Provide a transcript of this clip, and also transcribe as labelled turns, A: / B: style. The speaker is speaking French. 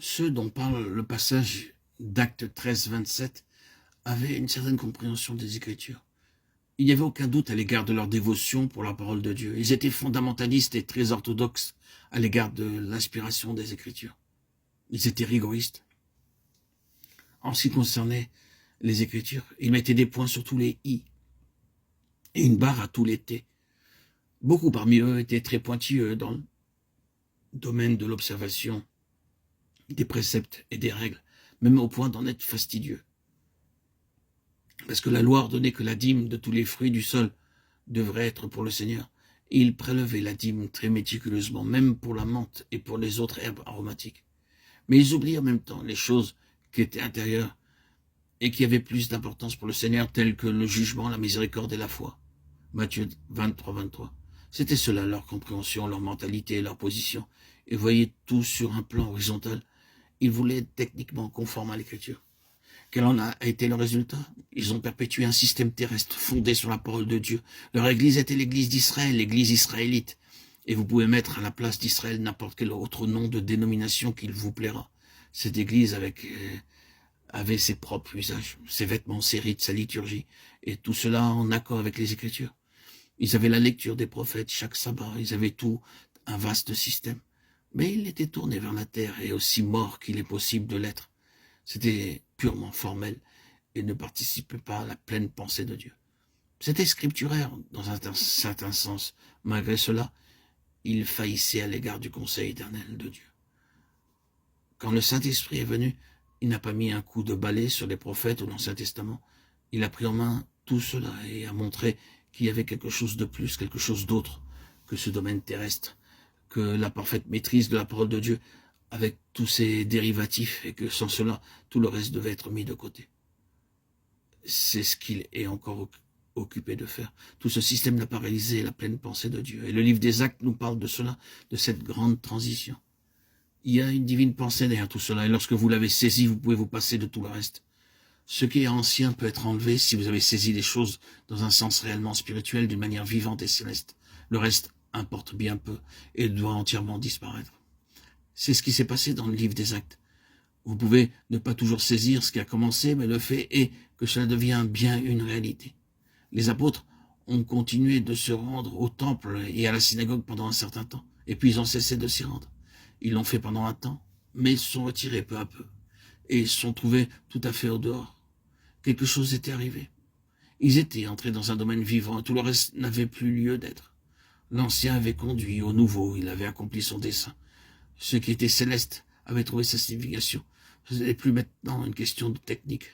A: ceux dont parle le passage d'Actes 13, 27 avaient une certaine compréhension des Écritures. Il n'y avait aucun doute à l'égard de leur dévotion pour la parole de Dieu. Ils étaient fondamentalistes et très orthodoxes à l'égard de l'inspiration des Écritures. Ils étaient rigoristes. En ce qui concernait les Écritures, ils mettaient des points sur tous les i et une barre à tous les t. Beaucoup parmi eux étaient très pointilleux dans le domaine de l'observation des préceptes et des règles, même au point d'en être fastidieux. Parce que la loi ordonnait que la dîme de tous les fruits du sol devrait être pour le Seigneur. Et ils prélevaient la dîme très méticuleusement, même pour la menthe et pour les autres herbes aromatiques. Mais ils oubliaient en même temps les choses qui étaient intérieures et qui avaient plus d'importance pour le Seigneur, telles que le jugement, la miséricorde et la foi. Matthieu 23, 23. C'était cela leur compréhension, leur mentalité et leur position. Ils voyaient tout sur un plan horizontal. Ils voulaient être techniquement conformes à l'Écriture. Quel en a été le résultat? Ils ont perpétué un système terrestre fondé sur la parole de Dieu. Leur église était l'église d'Israël, l'église israélite. Et vous pouvez mettre à la place d'Israël n'importe quel autre nom de dénomination qu'il vous plaira. Cette église avait ses propres usages, ses vêtements, ses rites, sa liturgie, et tout cela en accord avec les Écritures. Ils avaient la lecture des prophètes chaque sabbat, ils avaient tout un vaste système. Mais ils étaient tournés vers la terre et aussi morts qu'il est possible de l'être. C'était purement formel et ne participait pas à la pleine pensée de Dieu. C'était scripturaire dans un certain sens. Malgré cela, il faillissait à l'égard du conseil éternel de Dieu. Quand le Saint-Esprit est venu, il n'a pas mis un coup de balai sur les prophètes ou l'Ancien Testament. Il a pris en main tout cela et a montré qu'il y avait quelque chose de plus, quelque chose d'autre que ce domaine terrestre, que la parfaite maîtrise de la parole de Dieu avec tous ses dérivatifs, et que sans cela, tout le reste devait être mis de côté. C'est ce qu'il est encore occupé de faire. Tout ce système n'a pas réalisé la pleine pensée de Dieu. Et le livre des Actes nous parle de cela, de cette grande transition. Il y a une divine pensée derrière tout cela, et lorsque vous l'avez saisi, vous pouvez vous passer de tout le reste. Ce qui est ancien peut être enlevé si vous avez saisi les choses dans un sens réellement spirituel, d'une manière vivante et céleste. Le reste importe bien peu et doit entièrement disparaître. C'est ce qui s'est passé dans le livre des Actes. Vous pouvez ne pas toujours saisir ce qui a commencé, mais le fait est que cela devient bien une réalité. Les apôtres ont continué de se rendre au temple et à la synagogue pendant un certain temps, et puis ils ont cessé de s'y rendre. Ils l'ont fait pendant un temps, mais ils se sont retirés peu à peu, et ils se sont trouvés tout à fait au dehors. Quelque chose était arrivé. Ils étaient entrés dans un domaine vivant, et tout le reste n'avait plus lieu d'être. L'ancien avait conduit au nouveau, il avait accompli son dessein. Ce qui était céleste avait trouvé sa signification. Ce n'est plus maintenant une question de technique.